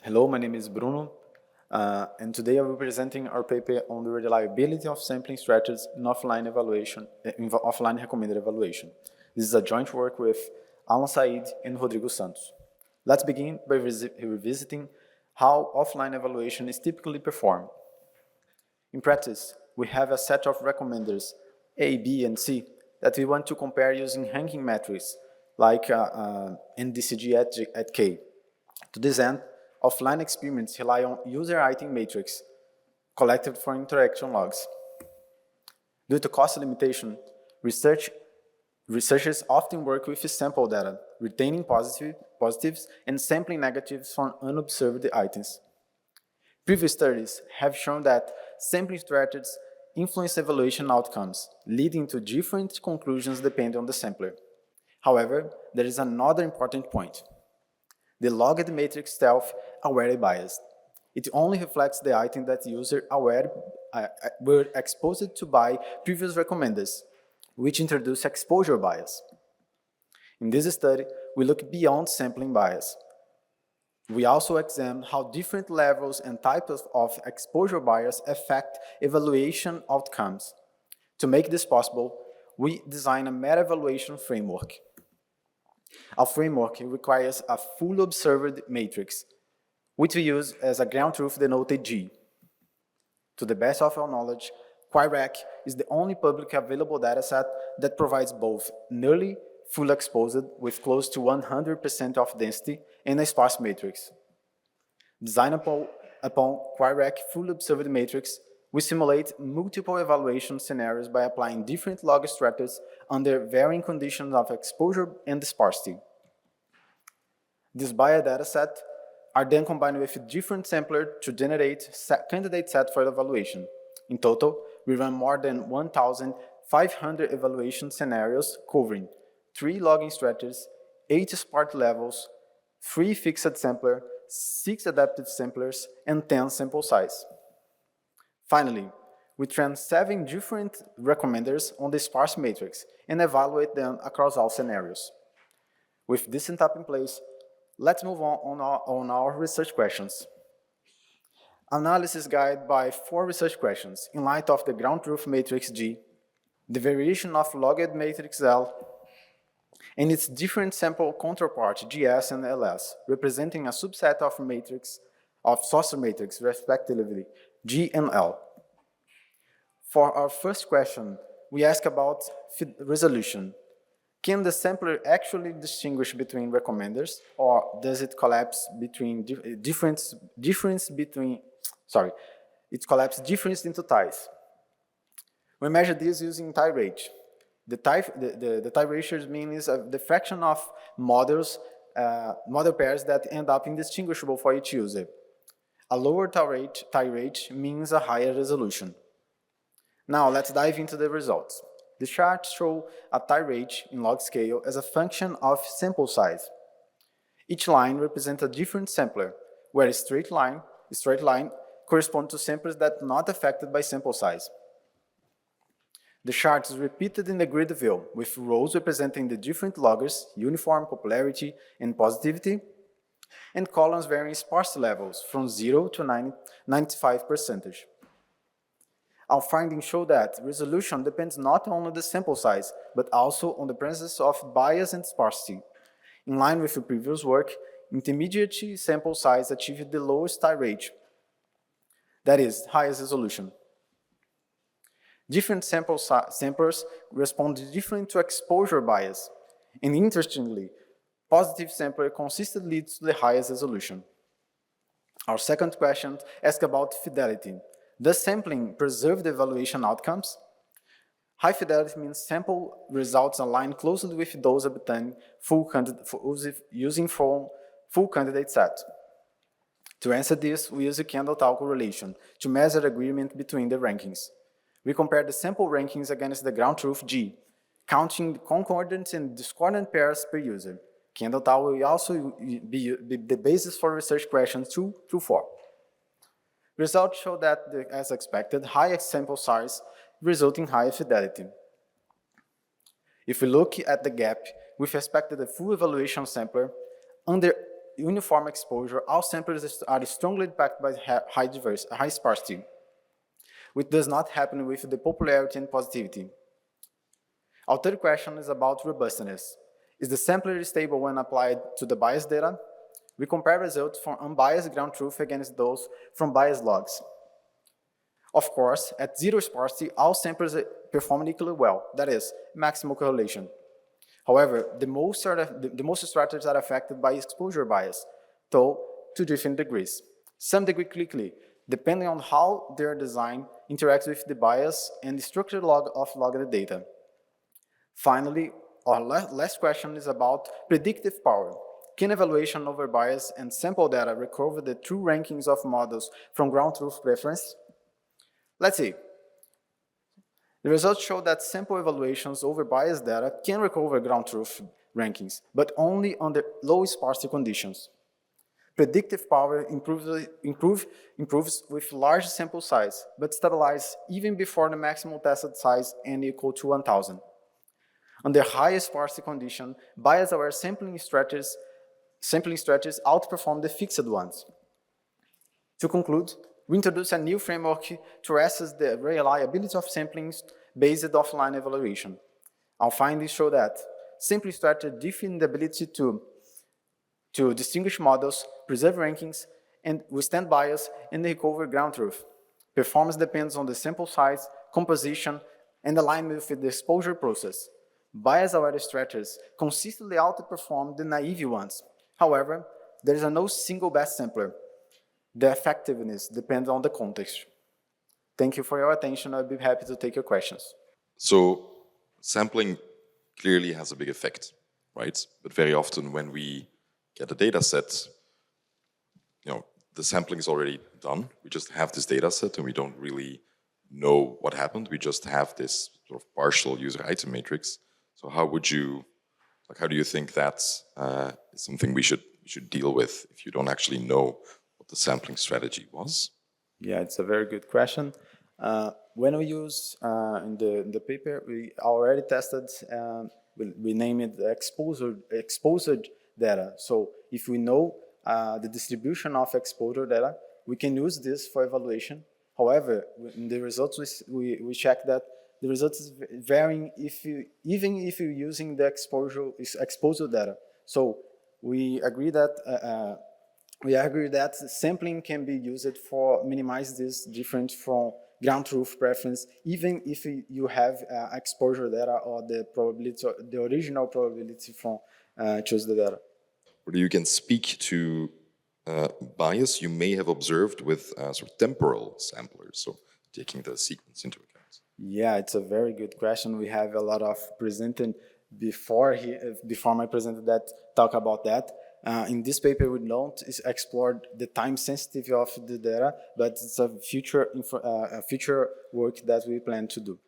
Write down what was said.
Hello, my name is Bruno, and today I will be presenting our paper on the reliability of sampling strategies in offline evaluation, offline recommended evaluation. This is a joint work with Alan Said and Rodrigo Santos. Let's begin by revisiting how offline evaluation is typically performed. In practice, we have a set of recommenders, A, B, and C, that we want to compare using ranking metrics, like NDCG at K. To this end, offline experiments rely on user item matrix collected from interaction logs. Due to cost limitation, researchers often work with sample data, retaining positives and sampling negatives from unobserved items. Previous studies have shown that sampling strategies influence evaluation outcomes, leading to different conclusions depending on the sampler. However, there is another important point. The logged matrix itself aware biased. It only reflects the item that users were exposed to by previous recommenders, which introduce exposure bias. In this study, we look beyond sampling bias. We also examine how different levels and types of exposure bias affect evaluation outcomes. To make this possible, we design a meta-evaluation framework. Our framework requires a full observed matrix, which we use as a ground truth denoted G. To the best of our knowledge, QRec is the only publicly available dataset that provides both nearly full exposed with close to 100% of density and a sparse matrix. Designed upon QRec full observed matrix, we simulate multiple evaluation scenarios by applying different log strategies under varying conditions of exposure and sparsity. These bio dataset are then combined with different samplers to generate candidate set for evaluation. In total, we run more than 1,500 evaluation scenarios covering 3 logging strategies, 8 sparse levels, 3 fixed sampler, 6 adaptive samplers, and 10 sample size. Finally, we train 7 different recommenders on the sparse matrix and evaluate them across all scenarios. With this setup in place, let's move on our research questions. Analysis guide by 4 research questions in light of the ground truth matrix G, the variation of logged matrix L, and its different sample counterpart GS and LS, representing a subset of source matrix, respectively, G and L. For our first question, we ask about resolution. Can the sampler actually distinguish between recommenders, or does it collapse between difference into ties? We measure this using tie rate. The tie ratio means the fraction of model pairs that end up indistinguishable for each user. A lower tie rate means a higher resolution. Now let's dive into the results. The charts show a tie rate in log scale as a function of sample size. Each line represents a different sampler, where a straight line corresponds to samples that are not affected by sample size. The chart is repeated in the grid view, with rows representing the different loggers, uniform, popularity, and positivity, and columns varying sparse levels from 0 to 95%. Our findings show that resolution depends not only on the sample size, but also on the presence of bias and sparsity. In line with the previous work, intermediate sample size achieved the lowest tie rate, that is, highest resolution. Different samplers respond differently to exposure bias, and interestingly, positive sampler consistently leads to the highest resolution. Our second question asks about fidelity. Does sampling preserve the evaluation outcomes? High fidelity means sample results align closely with those obtained using full candidate set. To answer this, we use a Kendall Tau correlation to measure agreement between the rankings. We compare the sample rankings against the ground truth G, counting concordant and discordant pairs per user. Kendall Tau will also be the basis for research questions 2 through 4. Results show that, as expected, higher sample size result in higher fidelity. If we look at the gap with respect to the full evaluation sampler, under uniform exposure, all samples are strongly impacted by high sparsity, which does not happen with the popularity and positivity. Our third question is about robustness. Is the sampler stable when applied to the biased data? We compare results from unbiased ground truth against those from biased logs. Of course, at zero sparsity, all samples perform equally well, that is, maximal correlation. However, the most strategies are affected by exposure bias, though to different degrees. Some degree quickly, depending on how their design interacts with the bias and the structured log of logged data. Finally, our last question is about predictive power. Can evaluation over bias and sample data recover the true rankings of models from ground truth preference? Let's see. The results show that sample evaluations over biased data can recover ground truth rankings, but only under low sparsity conditions. Predictive power improves with large sample size, but stabilizes even before the maximal tested size n equal to 1000. Under higher sparsity condition, bias-aware sampling strategies outperform the fixed ones. To conclude, we introduce a new framework to assess the reliability of samplings based offline evaluation. Our findings show that sampling strategies differ in the ability to distinguish models, preserve rankings, and withstand bias and recover ground truth. Performance depends on the sample size, composition, and alignment with the exposure process. Bias-aware strategies consistently outperform the naive ones. However, there is no single best sampler. The effectiveness depends on the context. Thank you for your attention. I'll be happy to take your questions. So sampling clearly has a big effect, right? But very often when we get a data set, the sampling is already done. We just have this data set and we don't really know what happened. We just have this sort of partial user item matrix. So how do you think that's something we should deal with if you don't actually know what the sampling strategy was? Yeah, it's a very good question. When we use in the paper, we already tested. We name it exposed data. So if we know the distribution of exposure data, we can use this for evaluation. However, in the results we check that the results is varying even if you're using the exposure data. So we agree that sampling can be used for minimize this difference from ground truth preference, even if you have exposure data or the probability, the original probability from choose the data. Or you can speak to bias you may have observed with sort of temporal samplers, so taking the sequence into account. Yeah, it's a very good question. We have a lot of presenting before my presented that talk about that. In this paper, we don't explore the time sensitivity of the data, but it's a future work that we plan to do.